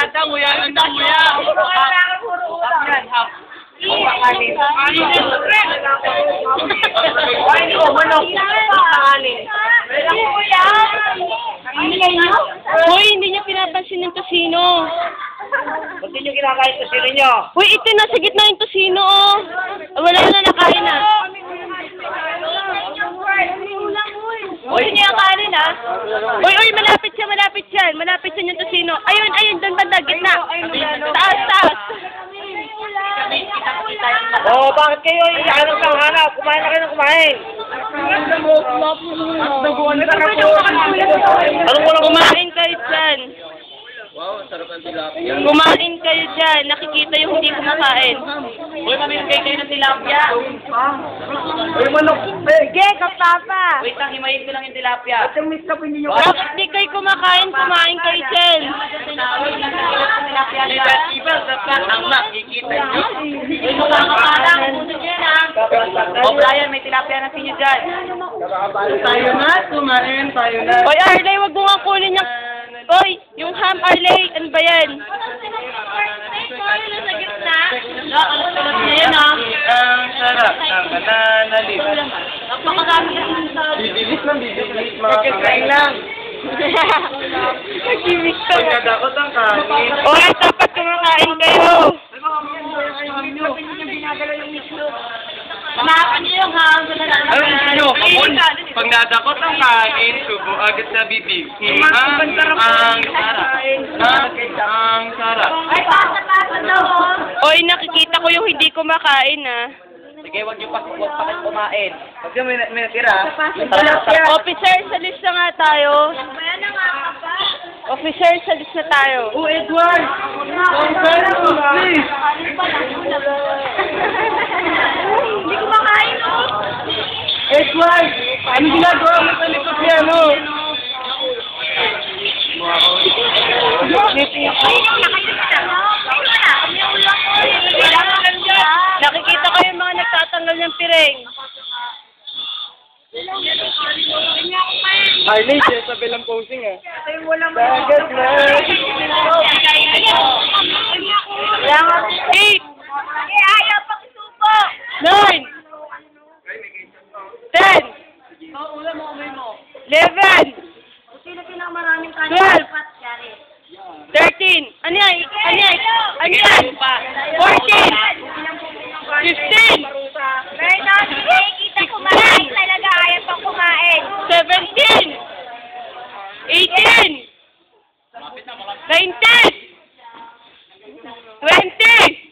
Nguya. Hoy, hindi niyo pinapansin yung tosino. Ba't niyo kinakain sa sila niyo? Hoy, ito nasa gitna yung tosino, oh. Wala na nakain na. Gusto niya yung kanin, ha? Uy, malapit siya. Malapit siya yung tosino. Ayun, doon banda, gitna. Taas. Oh, bakit kayo ihanap ng hanap? Kumain na kayo ng kumain. Kumain kayo dyan. Wow, sarap ng tilapia. Kumain kayo dyan. Nakikita yung hindi kumakain. Uy, mamimigay kayo ng tilapia. Uy, manok. Sige, kapapa. Wait lang, himayin ko lang yung tilapia. Bakit di kayo kumakain? Kumain kayo dyan. Ang nakikita nyo. Uy, makakaparang. O, Brian, may tilapia na sinyo dyan. Tayo na, kumain, tayo na. Oy, Arley, wag mo nga kunin yung... Oy, yung ham, Arley. Ano ba yan? Nakalat niya yan, ha? Ang sarap ng banana leaf. Napakarami kasi sa... Bibilis mga kakain lang. Nag-imik ka. Pagkadakot ang kanin. Oy, dapat kumakain kayo. Hanapan niyo yung ham. Ano gusto nyo? Kapon? Pag nadakot ang kanin, subo agad sa bibig. Ang sarap. Ang sarap. Oy, nakikita ko yung hindi kumakain, ah. Sige, huwag niyo pakit kumain. Pag may natira, Officer, salis na nga tayo. Officer, salis na tayo. Oh, Edward! Please! Hindi kumakain, oh. Edward! Ano ginagawa mo sa likod niya, no? Nakikita ko yung mga nagtatanggal ng piring. Arley, siya sa bilang posing, ah. Dagat na! 8, 9, 10, 11, 12, 13, 14, 15, 17, 18, 19, 20,